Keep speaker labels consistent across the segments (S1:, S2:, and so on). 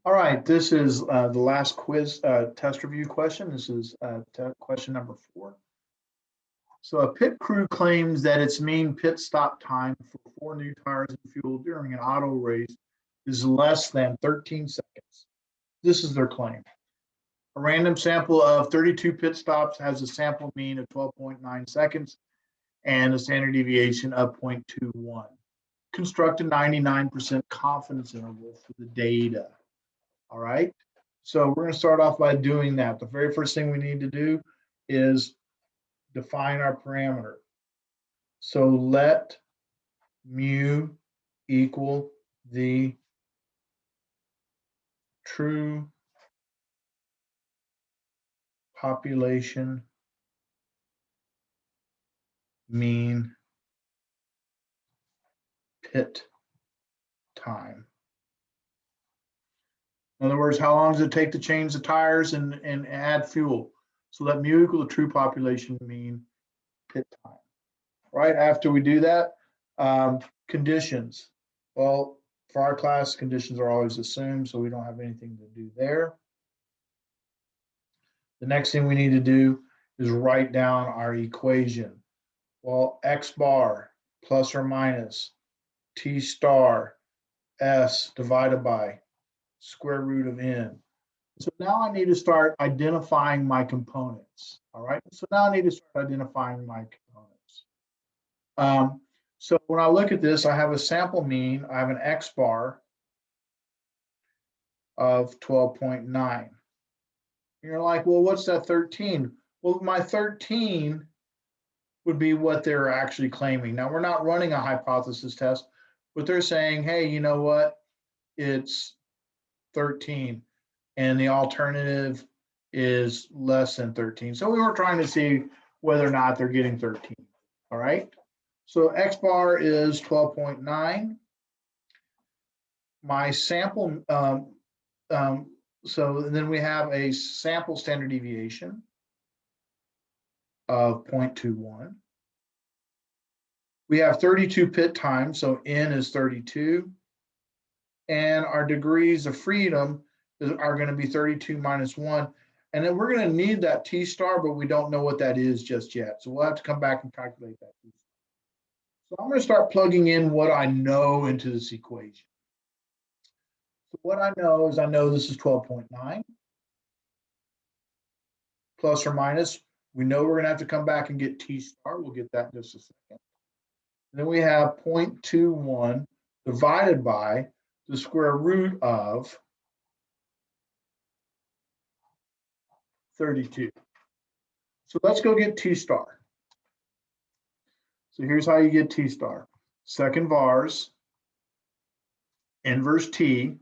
S1: All right, this is the last quiz test review question. This is question number 4. So a pit crew claims that its mean pit stop time for 4 new tires and fuel during an auto race is less than 13 seconds. This is their claim. A random sample of 32 pit stops has a sample mean of 12.9 seconds and a standard deviation of 0.21. Construct a 99% confidence interval for the data. All right. So we're going to start off by doing that. The very first thing we need to do is define our parameter. So let mu equal the true population mean pit time. In other words, how long does it take to change the tires and add fuel? So let mu equal the true population mean pit time. Right after we do that, conditions. Well, for our class, conditions are always assumed, so we don't have anything to do there. The next thing we need to do is write down our equation. Well, x bar plus or minus t star s divided by square root of n. So now I need to start identifying my components. All right. So now I need to start identifying my components. So when I look at this, I have a sample mean. I have an x bar of 12.9. You're like, well, what's that 13? Well, my 13 would be what they're actually claiming. Now, we're not running a hypothesis test, but they're saying, hey, you know what? It's 13, and the alternative is less than 13. So we were trying to see whether or not they're getting 13. All right. So x bar is 12.9. My sample, so then we have a sample standard deviation of 0.21. We have 32 pit times, so n is 32. And our degrees of freedom are going to be 32 minus 1. And then we're going to need that t star, but we don't know what that is just yet. So we'll have to come back and calculate that. So I'm going to start plugging in what I know into this equation. So what I know is I know this is 12.9 plus or minus. We know we're going to have to come back and get t star. We'll get that in just a second. And then we have 0.21 divided by the square root of 32. So let's go get t star. So here's how you get t star. Second vars, inverse t.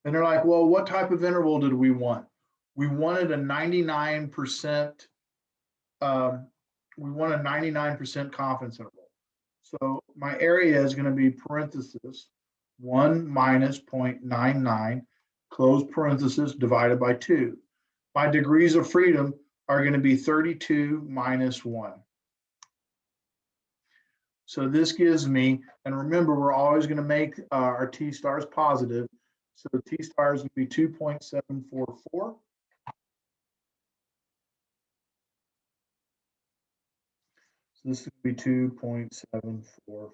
S1: And they're like, well, what type of interval did we want? We wanted a 99%, we want a 99% confidence interval. So my area is going to be parenthesis 1 minus 0.99, close parenthesis, divided by 2. My degrees of freedom are going to be 32 minus 1. So this gives me, and remember, we're always going to make our t stars positive. So the t star is going to be 2.744. So this would be 2.744.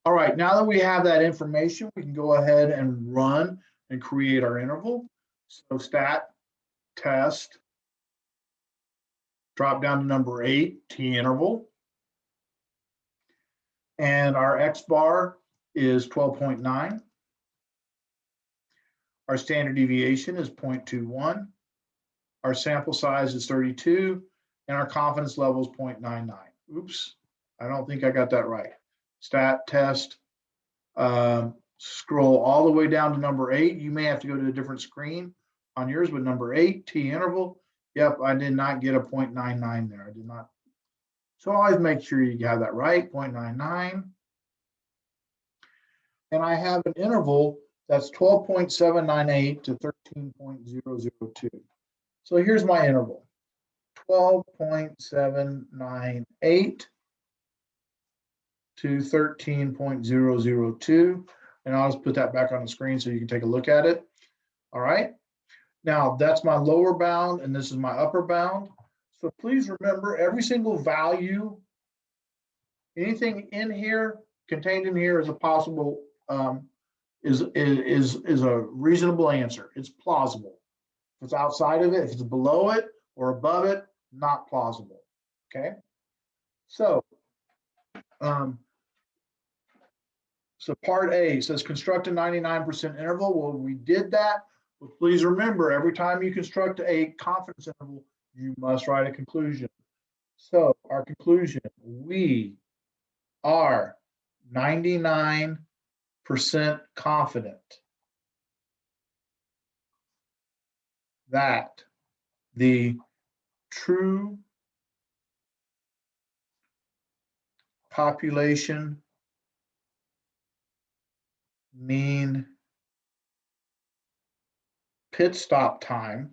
S1: All right, now that we have that information, we can go ahead and run and create our interval. So stat test, drop down to number 8, t interval. And our x bar is 12.9. Our standard deviation is 0.21. Our sample size is 32, and our confidence level is 0.99. Oops, I don't think I got that right. Stat test, scroll all the way down to number 8. You may have to go to a different screen on yours, but number 8, t interval. Yep, I did not get a 0.99 there. I did not. So always make sure you have that right, 0.99. And I have an interval that's 12.798 to 13.002. So here's my interval, 12.798 to 13.002. And I'll just put that back on the screen so you can take a look at it. All right. Now that's my lower bound and this is my upper bound. So please remember every single value, anything in here, contained in here is a possible, is a reasonable answer. It's plausible. If it's outside of it, if it's below it or above it, not plausible. Okay. So, so part A says construct a 99% interval. Well, we did that. But please remember, every time you construct a confidence interval, you must write a conclusion. So our conclusion, we are 99% confident that the true population mean pit stop time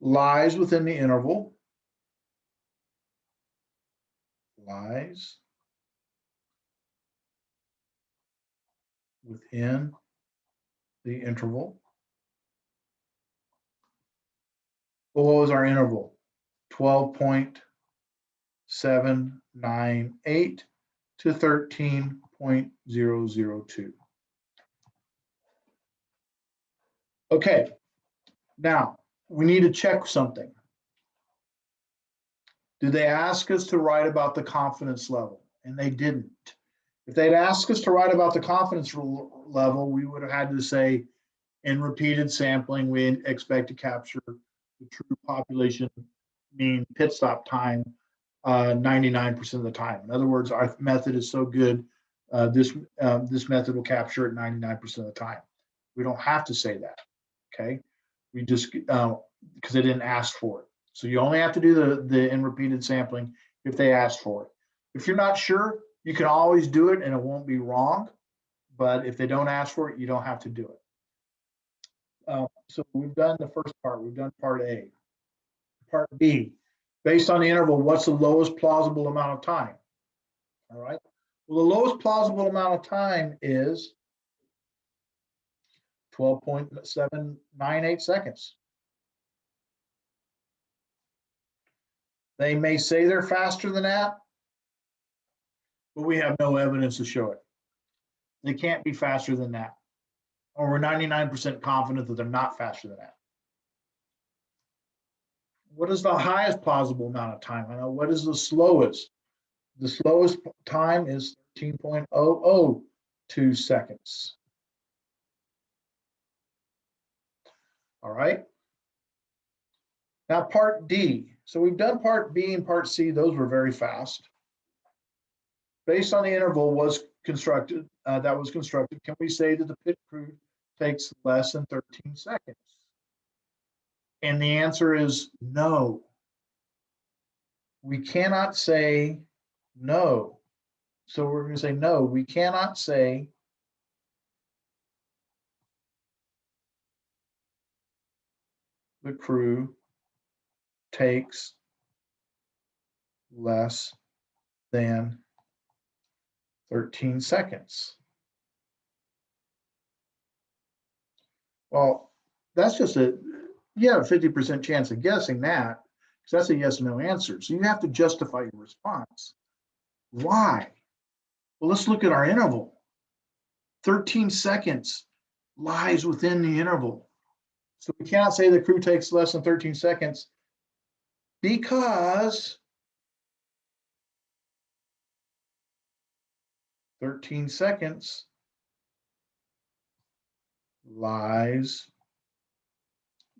S1: lies within the interval, lies within the interval. Well, what was our interval? 12.798 to 13.002. Okay, now we need to check something. Did they ask us to write about the confidence level? And they didn't. If they'd asked us to write about the confidence level, we would have had to say, in repeated sampling, we expect to capture the true population mean pit stop time 99% of the time. In other words, our method is so good, this method will capture it 99% of the time. We don't have to say that, okay? We just, because they didn't ask for it. So you only have to do the in repeated sampling if they ask for it. If you're not sure, you can always do it and it won't be wrong. But if they don't ask for it, you don't have to do it. So we've done the first part. We've done part A. Part B, based on the interval, what's the lowest plausible amount of time? All right. Well, the lowest plausible amount of time is 12.798 seconds. They may say they're faster than that, but we have no evidence to show it. They can't be faster than that. Or we're 99% confident that they're not faster than that. What is the highest plausible amount of time? I know what is the slowest? The slowest time is 13.002 seconds. All right. Now part D. So we've done part B and part C. Those were very fast. Based on the interval was constructed, can we say that the pit crew takes less than 13 seconds? And the answer is no. We cannot say no. So we're going to say no, we cannot say the crew takes less than 13 seconds. Well, that's just you have a 50% chance of guessing that, because that's a yes or no answer. So you have to justify your response. Why? Well, let's look at our interval. 13 seconds lies within the interval. So we cannot say the crew takes less than 13 seconds because 13 seconds lies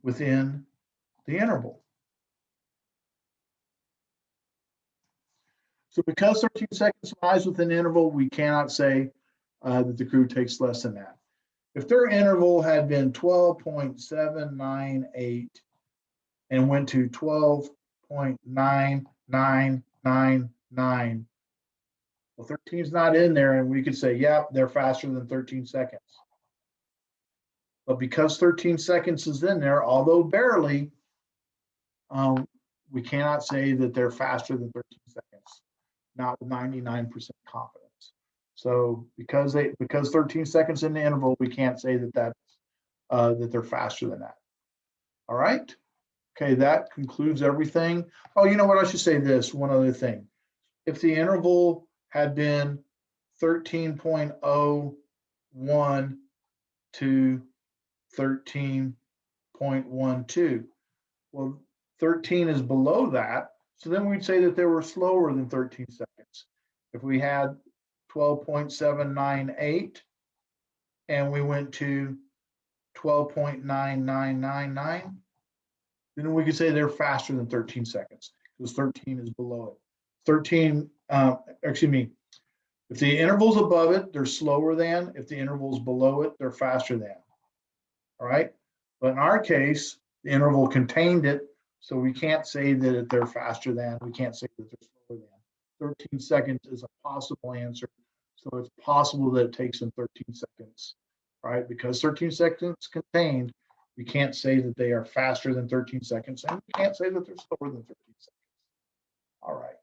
S1: within the interval. So because 13 seconds lies within the interval, we cannot say that the crew takes less than that. If their interval had been 12.798 and went to 12.9999, well, 13 is not in there, and we could say, yep, they're faster than 13 seconds. But because 13 seconds is in there, although barely, we cannot say that they're faster than 13 seconds. not with 99% confidence. So because 13 seconds in the interval, we can't say that they're faster than that. All right. Okay, that concludes everything. Oh, you know what? I should say this one other thing. If the interval had been 13.01 to 13.12, well, 13 is below that. So then we'd say that they were slower than 13 seconds. If we had 12.798 and we went to 12.9999, then we could say they're faster than 13 seconds because 13 is below it. 13, excuse me, if the interval's above it, they're slower than. If the interval's below it, they're faster than. All right. But in our case, the interval contained it, so we can't say that they're faster than. We can't say that they're slower than. 13 seconds is a possible answer. So it's possible that it takes them 13 seconds, right? Because 13 seconds contained, we can't say that they are faster than 13 seconds, and we can't say that they're slower than 13 seconds. All right.